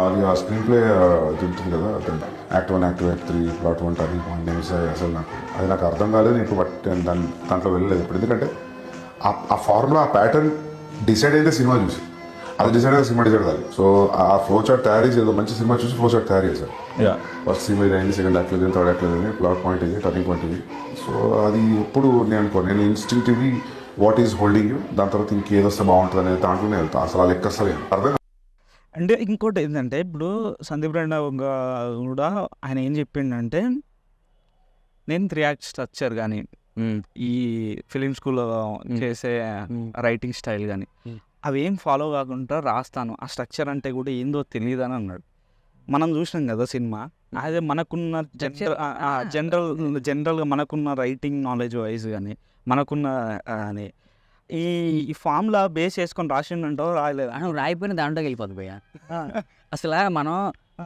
అది ఆ screen play తింటుంది కదా, act 1, act 2, act 3, plot 1, turning point names, అసలు నాకు అర్థం కాలేదు. ఇప్పుడు బట్ దాంట్లో వెళ్ళలేదు ఇప్పుడు, ఎందుకంటే ఆ ఫార్ములా, ఆ ప్యాటర్న్ డిసైడ్ అయితే సినిమా చూసి, అది డిసైడ్ అయితే సినిమా డిసైడ్ కాదు. సో ఆ ఫ్లో చార్ట్ తయారీ చేసి, మంచి సినిమా చూసి ఫ్లో చార్ట్ తయారు చేశారు. ఫస్ట్ సినిమా ఇది అయింది, సెకండ్ యాక్ట్ లేదు, థర్డ్ యాక్ట్ లేదు, ప్లాట్ పాయింట్ ఇది, టర్నింగ్ పాయింట్ ఇది. సో అది ఎప్పుడు నేను instinctively what is holding you, దాని తర్వాత ఇంకేదొస్తే బాగుంటుంది అనేది దాంట్లోనే వెళ్తాను. అసలు ఆ లెక్క అసలు అర్థం. అంటే ఇంకోటి ఏంటంటే, ఇప్పుడు సందీప్ రెడ్డి కూడా ఆయన ఏం చెప్పిండంటే, నేను 3 యాక్ట్ స్ట్రక్చర్ కానీ, ఈ ఫిలిం స్కూల్లో చేసే రైటింగ్ స్టైల్ కానీ అవి ఏం ఫాలో కాకుండా రాస్తాను, ఆ స్ట్రక్చర్ అంటే కూడా ఏందో తెలియదు అని అన్నాడు. మనం చూసినాం కదా సినిమా, అదే మనకున్న జనరల్గా మనకున్న రైటింగ్ నాలెడ్జ్ వైజ్ కానీ, మనకున్న అని ఈ ఫామ్లా బేస్ చేసుకొని రాసిండంటో రాయలేదు నువ్వు రాయిపోయిన దాంట్లోకి వెళ్ళిపోతుంది భయ్య. అసలు మనం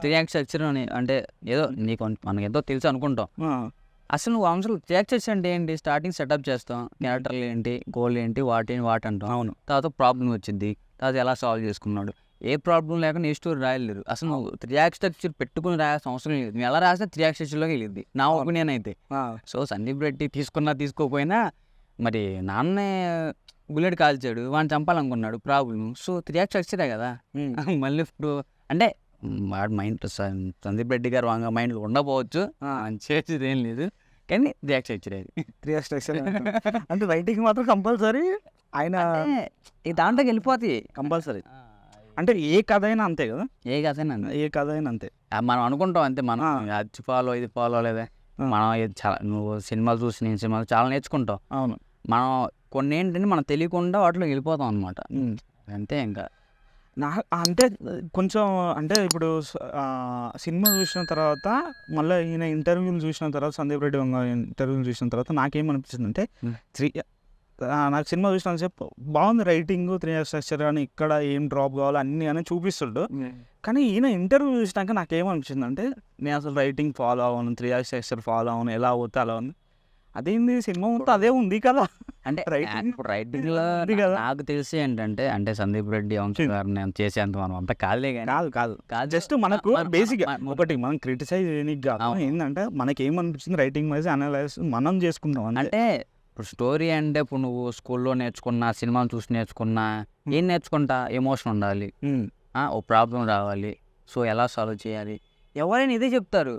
3 యాక్ట్ స్ట్రక్చర్ అని అంటే ఏదో నీకు మనకి ఎంతో తెలుసు అనుకుంటాం. అసలు నువ్వు అసలు 3 యాక్ట్ స్ట్రక్చర్ అంటే ఏంటి? స్టార్టింగ్ సెటప్ చేస్తాం, క్యారెక్టర్లు ఏంటి, గోల్ ఏంటి, వాట్ అంటాం. అవును. తర్వాత ప్రాబ్లం వచ్చింది, తర్వాత ఎలా సాల్వ్ చేసుకున్నాడు. ఏ ప్రాబ్లం లేకుండా ఏ స్టోరీ రాయలేరు. అసలు నువ్వు 3 యాక్ట్ స్ట్రక్చర్ పెట్టుకుని రాయాల్సిన అవసరం లేదు. నువ్వు ఎలా రాసినా 3 యాక్ట్ స్ట్రక్చర్లోకి వెళ్ళింది, నా ఒపీనియన్ అయితే. సో సందీప్ రెడ్డి తీసుకోకపోయినా మరి నాన్నే బుల్లెట్ కాల్చాడు, వాడిని చంపాలనుకున్నాడు, ప్రాబ్లం. సో 3 యాక్ట్ స్ట్రక్చరే కదా. మళ్ళీ ఇప్పుడు అంటే వాడు మైండ్, సందీప్ రెడ్డి గారు వాంగ మైండ్లో ఉండకపోవచ్చు, చేసేది ఏం లేదు, కానీ 3 యాక్ట్ స్ట్రక్చర్ అది. 3 యాక్ట్ స్ట్రక్చర్ అంటే రైటింగ్ మాత్రం కంపల్సరీ ఆయన ఈ దాంట్లోకి వెళ్ళిపోతాయి కంపల్సరీ. అంటే ఏ కథ అయినా అంతే కదా, ఏ కథ అయినా అంతే. మనం అనుకుంటాం అంతే, మనం అది ఫాలో ఇది ఫాలో లేదా. మనం చాలా, నువ్వు సినిమాలు చూసి నేను సినిమాలు చాలా నేర్చుకుంటాం. అవును. మనం కొన్ని ఏంటంటే మనం తెలియకుండా వాటిలో వెళ్ళిపోతాం అనమాట, అంతే. ఇంకా అంటే కొంచెం అంటే ఇప్పుడు సినిమా చూసిన తర్వాత మళ్ళీ ఈయన ఇంటర్వ్యూలు చూసిన తర్వాత, సందీప్ రెడ్డి ఇంటర్వ్యూలు చూసిన తర్వాత నాకేమనిపించింది అంటే, నాకు సినిమా చూసిన చెప్పు బాగుంది రైటింగ్, 3 యాక్ట్ స్ట్రక్చర్ కానీ ఇక్కడ ఏం డ్రాప్ కావాలో అన్నీ అని చూపిస్తుండు. కానీ ఈయన ఇంటర్వ్యూ చూసినాక నాకేమనిపించింది అంటే, నేను అసలు రైటింగ్ ఫాలో అవ్వను, 3 యాక్ట్ స్ట్రక్చర్ ఫాలో అవ్వను, ఎలా అవుతే అలా ఉంది. అదేంది సినిమా మొత్తం అదే ఉంది కదా. అంటే రైటింగ్లో నాకు తెలిసి ఏంటంటే, అంటే సందీప్ రెడ్డి గారిని చేసేంత మనం అంత కాదులే, కానీ కాదు జస్ట్ మనకు బేసిక్ ఒకటి మనం క్రిటిసైజ్ చేయడానికి కాదు, ఏంటంటే మనకి ఏమనిపించింది రైటింగ్ వైజ్ అనలైజ్ మనం చేసుకుంటాం. అంటే ఇప్పుడు స్టోరీ అంటే, ఇప్పుడు నువ్వు స్కూల్లో నేర్చుకున్నా, సినిమాలు చూసి నేర్చుకున్నా, ఏం నేర్చుకుంటా, ఎమోషన్ ఉండాలి, ఓ ప్రాబ్లం రావాలి, సో ఎలా సాల్వ్ చేయాలి, ఎవరైనా ఇదే చెప్తారు.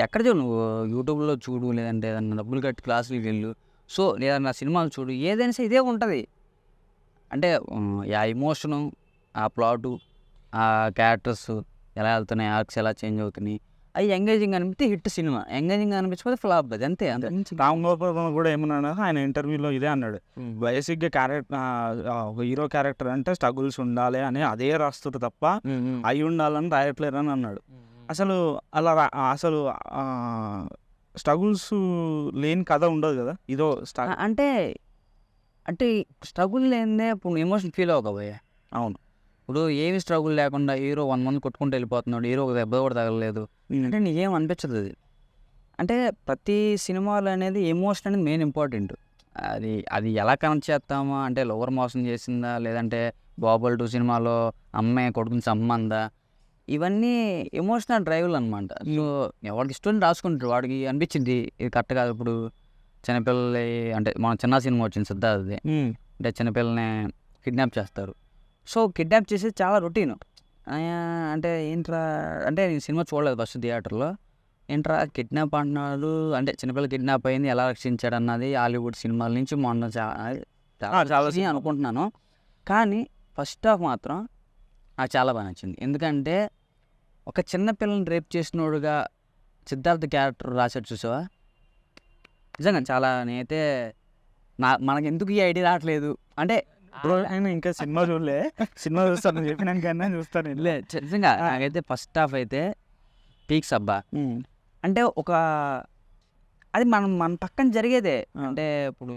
ఎక్కడ చూడు, నువ్వు యూట్యూబ్లో చూడు, లేదంటే ఏదన్నా డబ్బులు కట్టి క్లాసులకి వెళ్ళు, సో లేదన్నా సినిమాలు చూడు, ఏదైనా సరే ఇదే ఉంటుంది. అంటే ఆ ఎమోషను, ఆ ప్లాటు, ఆ క్యారెక్టర్స్ ఎలా వెళ్తున్నాయి, ఆర్క్స్ ఎలా చేంజ్ అవుతున్నాయి, అవి ఎంగేజింగ్ అనిపిస్తే హిట్ సినిమా, ఎంగేజింగ్ అనిపించకపోతే ఫ్లాప్. అది అంతే. రామ్ గోపాల్ కూడా ఏమన్నా ఆయన ఇంటర్వ్యూలో ఇదే అన్నాడు, బేసిక్గా ఒక హీరో క్యారెక్టర్ అంటే స్ట్రగుల్స్ ఉండాలి అని అదే రాస్తారు తప్ప అయి ఉండాలని రాయట్లేరు అని అన్నాడు. అసలు అలా అసలు స్ట్రగుల్స్ లేని కథ ఉండదు కదా, ఇదో అంటే స్ట్రగుల్ లేదే ఇప్పుడు ఎమోషన్ ఫీల్ అవ్వకపోయా. అవును. ఇప్పుడు ఏమి స్ట్రగుల్ లేకుండా హీరో 1 మంత్ కొట్టుకుంటూ వెళ్ళిపోతున్నాడు, హీరో ఒక దెబ్బ కూడా తగలలేదు అంటే నీకేం అనిపించదు. అది అంటే ప్రతి సినిమాలో అనేది ఎమోషన్ అనేది మెయిన్ ఇంపార్టెంట్. అది ఎలా కనెక్ట్ చేస్తామో, అంటే లవర్ మోసం చేసిందా, లేదంటే బాహుబలి 2 సినిమాలో అమ్మాయి కొడుకుని చమ్మందా, ఇవన్నీ ఎమోషనల్ డ్రైవ్లు అనమాట. సో ఎవరికి ఇష్టం రాసుకుంటారు, వాడికి అనిపించింది ఇది కరెక్ట్ కాదు. ఇప్పుడు చిన్నపిల్లలు, అంటే మన చిన్న సినిమా వచ్చింది సిద్ధార్థది, అంటే చిన్నపిల్లల్ని కిడ్నాప్ చేస్తారు. సో కిడ్నాప్ చేసేది చాలా రొటీన్. అంటే ఏంట్రా అంటే నేను సినిమా చూడలేదు ఫస్ట్ థియేటర్లో, ఏంట్రా కిడ్నాప్ అంటున్నాడు, అంటే చిన్నపిల్ల కిడ్నాప్ అయింది, ఎలా రక్షించాడు అన్నది హాలీవుడ్ సినిమాల నుంచి మొన్న చాలా అనుకుంటున్నాను. కానీ ఫస్ట్ హాఫ్ మాత్రం నాకు చాలా బాగా నచ్చింది. ఎందుకంటే ఒక చిన్నపిల్లని రేప్ చేసినోడుగా సిద్ధార్థ్ క్యారెక్టర్ రాశాడు చూసావా, నిజంగా చాలా. నేనైతే మనకి ఎందుకు ఈ ఐడియా రావట్లేదు అంటే, ఆయన ఇంకా సినిమా చూడలే, సినిమా చూస్తాను చెప్పినాకన్నా చూస్తాను. నిజంగా నాకైతే ఫస్ట్ హాఫ్ అయితే పీక్స్ అబ్బా. అంటే అది మన పక్కన జరిగేదే. అంటే ఇప్పుడు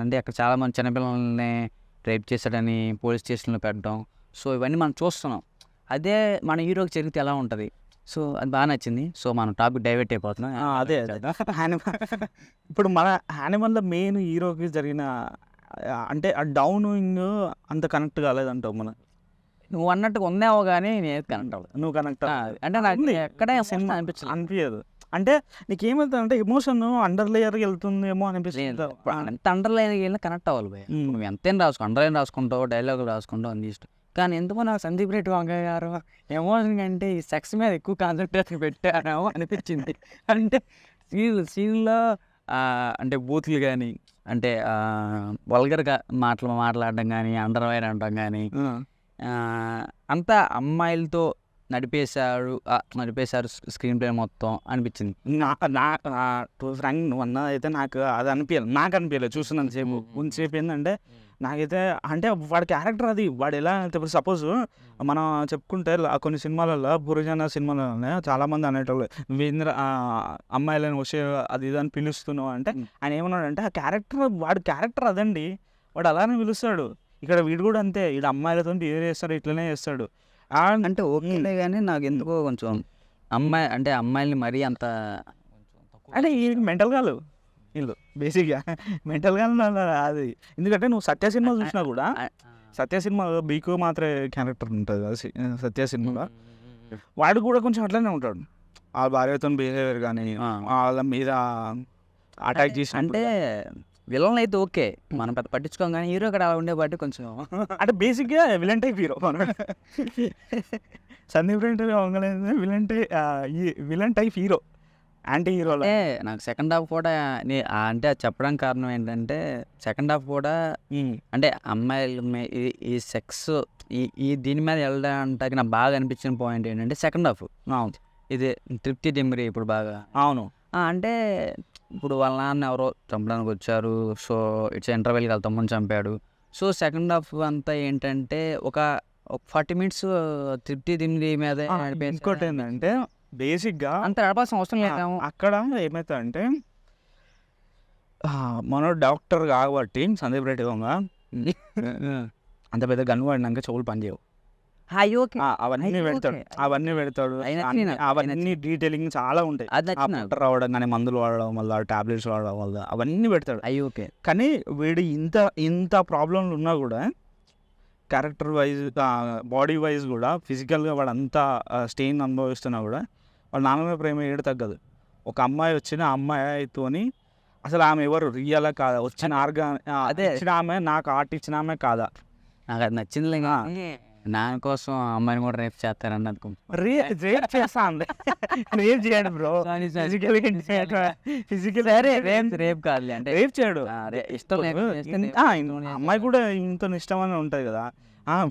అంటే అక్కడ చాలామంది చిన్నపిల్లల్ని రేప్ చేశాడని పోలీస్ స్టేషన్లో పెట్టడం, సో ఇవన్నీ మనం చూస్తున్నాం. అదే మన హీరోకి జరిగితే ఎలా ఉంటుంది. సో అది బాగా నచ్చింది. సో మనం టాపిక్ డైవర్ట్ అయిపోతున్నాం. అదే ఇప్పుడు మన యానిమల్లో మెయిన్ హీరోకి జరిగిన అంటే ఆ డౌనింగ్ అంత కనెక్ట్ కాలేదంటావు. నువ్వు అన్నట్టుగా ఉన్నావు కానీ నేను కనెక్ట్ అవ్వదు. నువ్వు కనెక్ట్ అంటే నాకు ఎక్కడే సినిమా అనిపించలేదు. అనిపించదు. అంటే నీకేమవుతుంది అంటే ఎమోషన్ అండర్ లేయర్కి వెళ్తుందేమో అనిపిస్తుంది. ఎంత అండర్లైన్ వెళ్ళినా కనెక్ట్ అవ్వాలి భయ. నువ్వు ఎంతైనా రాసుకో, అండర్లైన్ రాసుకుంటావు, డైలాగులు రాసుకుంటావు, అన్ని ఇష్టం. కానీ ఎందుకో నాకు సందీప్ రెడ్డి వంగయ్య గారు ఎమోషన్ కంటే ఈ సెక్స్ మీద ఎక్కువ కాన్సన్ట్రేషన్ పెట్టారేమో అనిపించింది. అంటే సీన్లో అంటే బూతులు కానీ, అంటే వల్గర్గా మాట్లాడడం కానీ, అండర్వైర్ అనడం కానీ, అంతా అమ్మాయిలతో నడిపేశారు స్క్రీన్ ప్లే మొత్తం అనిపించింది. టు ఫ్రాంక్ నువ్వు అన్నది అయితే నాకు అది అనిపించలేదు చూసినంతసేపు. కొంతసేపు ఏంటంటే నాకైతే అంటే వాడి క్యారెక్టర్ అది, వాడు ఎలా అంటే ఇప్పుడు సపోజ్ మనం చెప్పుకుంటే కొన్ని సినిమాలలో పురుషన సినిమాలలోనే చాలామంది అనేటోళ్ళు వీంద్ర అమ్మాయిలను వచ్చే అది ఇది అని పిలుస్తున్నావు అంటే ఆయన ఏమన్నాడంటే ఆ క్యారెక్టర్, వాడి క్యారెక్టర్ అదండి, వాడు అలానే పిలుస్తాడు. ఇక్కడ వీడు కూడా అంతే, వీడు అమ్మాయిలతో బిహేవ్ చేస్తాడు, ఇట్లనే చేస్తాడు. అంటే ఓకేలే కానీ నాకు ఎందుకో కొంచెం అమ్మాయిల్ని మరీ అంత అంటే ఈ మెంటల్ గాలు వీళ్ళు బేసిక్గా మెంటల్ గా అది. ఎందుకంటే నువ్వు సత్య సినిమా చూసినా కూడా, సత్య సినిమా బీకు మాత్రమే క్యారెక్టర్ ఉంటుంది కదా సత్య సినిమాలో, వాడు కూడా కొంచెం అట్లనే ఉంటాడు. ఆ భార్యతో బిహేవియర్ కానీ, వాళ్ళ మీద అటాక్ చేసి అంటే విలన్ అయితే ఓకే మనం పెద్ద పట్టించుకోం, కానీ హీరో ఇక్కడ అలా ఉండేవాటి కొంచెం అంటే బేసిక్గా villain type hero Sandeep Reddy వంగలేదు. Villain type hero, anti hero. అంటే నాకు సెకండ్ హాఫ్ కూడా అంటే చెప్పడానికి కారణం ఏంటంటే సెకండ్ హాఫ్ కూడా అంటే అమ్మాయిలు ఈ సెక్స్ ఈ దీని మీద వెళ్ళడానికి నాకు బాగా అనిపించిన పాయింట్ ఏంటంటే సెకండ్ హాఫ్ ఇది తృప్తి దిమ్రి ఇప్పుడు బాగా అవును. అంటే ఇప్పుడు వాళ్ళ నాన్న ఎవరో చంపడానికి వచ్చారు, సో ఇట్స్ ఇంటర్వెల్కి వెళ్తామని చంపాడు. సో సెకండ్ హాఫ్ అంతా ఏంటంటే ఒక 40 minutes తృప్తి దిమ్రి మీద. ఇంకోటి ఏంటంటే బేసిక్గా అంత నడపాల్సిన అవసరం లేదు. అక్కడ ఏమవుతుందంటే మన డాక్టర్ కాబట్టి సందీప్ రెడ్డి వంగ అంత పెద్ద గన్ను వాడినాక చెవులు పనిచేయవు. అవన్నీ పెడతాడు అవన్నీ డీటెయిలింగ్ చాలా ఉంటాయి. డాక్టర్ రావడం కానీ, మందులు వాడడం వల్ల, టాబ్లెట్స్ వాడడం వల్ల అవన్నీ పెడతాడు. ఓకే. కానీ వీడు ఇంత ప్రాబ్లంలు ఉన్నా కూడా క్యారెక్టర్ వైజ్, బాడీ వైజ్ కూడా, ఫిజికల్గా వాడు అంతా స్టెయిన్ అనుభవిస్తున్నా కూడా వాళ్ళ నాన్న మీద ప్రేమ ఏడు తగ్గదు. ఒక అమ్మాయి వచ్చిన అమ్మాయితోని అసలు ఆమె ఎవరు రియలా కాదా, వచ్చిన అదే ఇచ్చిన ఆమె, నాకు ఆర్ట్ ఇచ్చిన ఆమె కాదా, నాకు అది నచ్చింది. దాని కోసం అమ్మాయిని కూడా రేప్ చేస్తారన్నది. రేప్ చేస్తా అండి, రేప్ చేయడు బ్రో, ఫిజికల్ రేప్ కాదు అంటే రేప్ చేయడు. ఇష్టం అమ్మాయి కూడా ఇంత ఇష్టం అని ఉంటుంది కదా.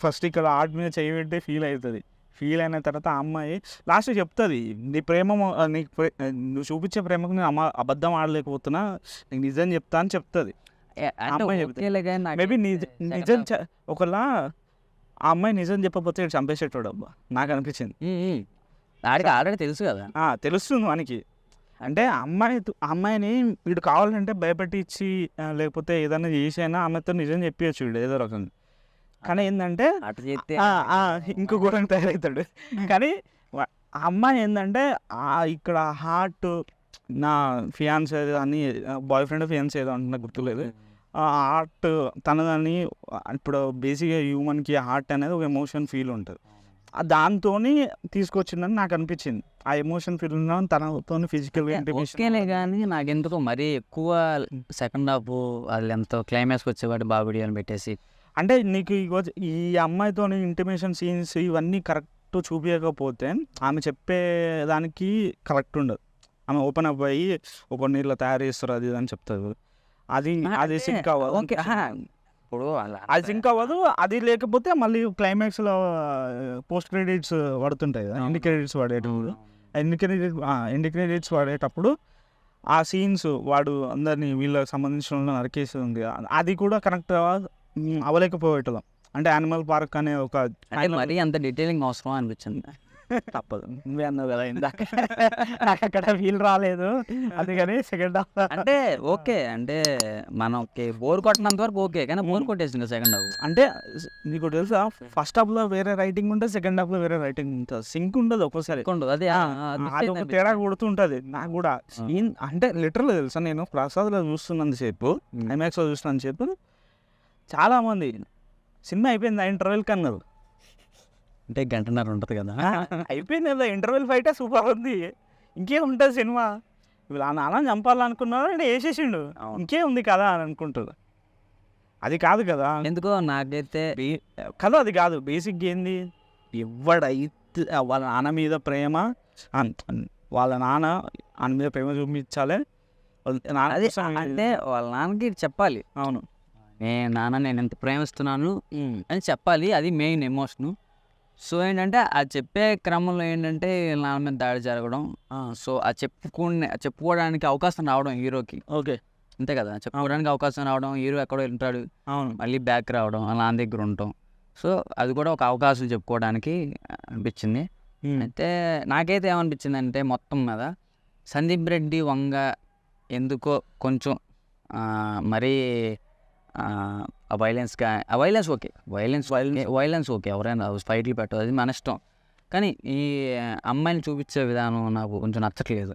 ఫస్ట్ ఇక్కడ ఆర్ట్ మీద చేయబెట్టే ఫీల్ అవుతుంది. ఫీల్ అయిన తర్వాత ఆ అమ్మాయి లాస్ట్ చెప్తుంది, నీ ప్రేమ నువ్వు చూపించే ప్రేమకు నేను అబద్ధం ఆడలేకపోతున్నా, నీకు నిజం చెప్తా అని చెప్తుంది. మేబీ నిజం ఒకలా ఆ అమ్మాయి నిజం చెప్పకపోతే చంపేసేటోడు అబ్బా నాకు అనిపించింది. ఆడికి ఆల్రెడీ తెలుసు కదా, తెలుస్తుంది మనకి. అంటే అమ్మాయిని వీడు కావాలంటే భయపెట్టించి లేకపోతే ఏదైనా చేసైనా ఆమెతో నిజం చెప్పచ్చు వీడు ఏదో రకంగా. కానీ ఏంటంటే ఇంకో ఘోరంగా తయారవుతాడు. కానీ ఆ అమ్మాయి ఏంటంటే ఇక్కడ హార్ట్, నా ఫియాన్స్ అని బాయ్ ఫ్రెండ్ ఫియాన్స్ ఏదో అంటున్నా గుర్తులేదు, హార్ట్ తనదని. ఇప్పుడు బేసిక్గా హ్యూమన్కి హార్ట్ అనేది ఒక ఎమోషన్ ఫీల్ ఉంటుంది, దాంతో తీసుకొచ్చిందని నాకు అనిపించింది. ఆ ఎమోషన్ ఫీల్ ఉన్న తనతో ఫిజికల్గా ఇంటిమేషన్. కానీ నాకు ఎందుకో మరీ ఎక్కువ సెకండ్ హాఫ్ వాళ్ళు ఎంతో క్లైమాక్స్కి వచ్చేవాడు బాబుడి అని పెట్టేసి. అంటే నీకు ఈ అమ్మాయితో ఇంటిమేషన్ సీన్స్ ఇవన్నీ కరెక్ట్ చూపించకపోతే ఆమె చెప్పేదానికి కరెక్ట్ ఉండదు. ఆమె ఓపెన్ అప్ అయ్యి ఒక నీళ్ళ తయారు చేస్తారు అది అని చెప్తారు, అది సింక్ అవ్వదు. ఇప్పుడు అది సింక్ అవ్వదు. అది లేకపోతే మళ్ళీ క్లైమాక్స్లో పోస్ట్ క్రెడిట్స్ పడుతుంటాయి కదా, ఎండ్ క్రెడిట్స్ పడేటప్పుడు, ఎండ్ క్రెడిట్స్ పడేటప్పుడు ఆ సీన్స్ వాడు అందరినీ వీళ్ళకి సంబంధించిన నరికేసి ఉంది, అది కూడా కరెక్ట్ అవ్వలేకపోయేటం. అంటే యానిమల్ పార్క్ అనే ఒక మరీ అంత డీటెయిలింగ్ అవసరం అనిపించింది. తప్పదు, నువ్వే అన్నావు కదా ఇందాక, నాకు అక్కడ ఫీల్ రాలేదు. అందుకని సెకండ్ హాఫ్ అంటే ఓకే, అంటే మనకి బోర్ కొట్టినంత వరకు ఓకే, కానీ బోర్ కొట్టేసింది సెకండ్ హాఫ్. అంటే నీకు తెలుసా, ఫస్ట్ హాఫ్లో వేరే రైటింగ్ ఉంటుంది, సెకండ్ హాఫ్లో వేరే రైటింగ్ ఉంటుంది, సింక్ ఉండదు ఒక్కోసారి. అదే అది ఒక తేడా కొడుతుంటుంది నాకు కూడా. అంటే లిటరల్ తెలుసా, నేను ప్రసాద్లో చూస్తున్నంతసేపు, ఐమాక్స్లో చూస్తున్నంతసేపు చాలామంది సినిమా అయిపోయింది ఇంటర్వెల్కి అన్నారు. అంటే గంటన్నర ఉంటుంది కదా. అయిపోయింది కదా, ఇంటర్వెల్ ఫైటే సూపర్ ఉంది, ఇంకేం ఉంటుంది సినిమా. ఇప్పుడు ఆ నాన్న చంపాలనుకున్నాడు అంటే వేసేసిండు, ఇంకేం ఉంది కదా అని అనుకుంటారు. అది కాదు కదా, ఎందుకో నాకైతే కదా అది కాదు. బేసిక్గా ఏంది, ఎవడైతే వాళ్ళ నాన్న మీద ప్రేమ, వాళ్ళ నాన్న ఆయన మీద ప్రేమ చూపించాలి. అది అంటే వాళ్ళ నాన్నకి చెప్పాలి, అవును నాన్న నేను ఎంత ప్రేమిస్తున్నాను అని చెప్పాలి. అది మెయిన్ ఎమోషను. సో ఏంటంటే ఆ చెప్పే క్రమంలో ఏంటంటే నాన్న మీద దాడి జరగడం, సో ఆ చెప్పుకోవడానికి అవకాశం రావడం హీరోకి. ఓకే అంతే కదా, చెప్పుకోవడానికి అవకాశం రావడం, హీరో ఎక్కడో ఉంటాడు, అవును మళ్ళీ బ్యాక్ రావడం, వాళ్ళ నాన్న దగ్గర ఉండటం. సో అది కూడా ఒక అవకాశం చెప్పుకోవడానికి అనిపించింది. అయితే నాకైతే ఏమనిపించింది అంటే మొత్తం మీద సందీప్ రెడ్డి వంగ ఎందుకో కొంచెం మరీ వైలెన్స్ ఓకే, వైలెన్స్ ఓకే, ఎవరైనా ఫైట్లు పెట్టదు, అది మన ఇష్టం. కానీ ఈ అమ్మాయిని చూపించే విధానం నాకు కొంచెం నచ్చట్లేదు.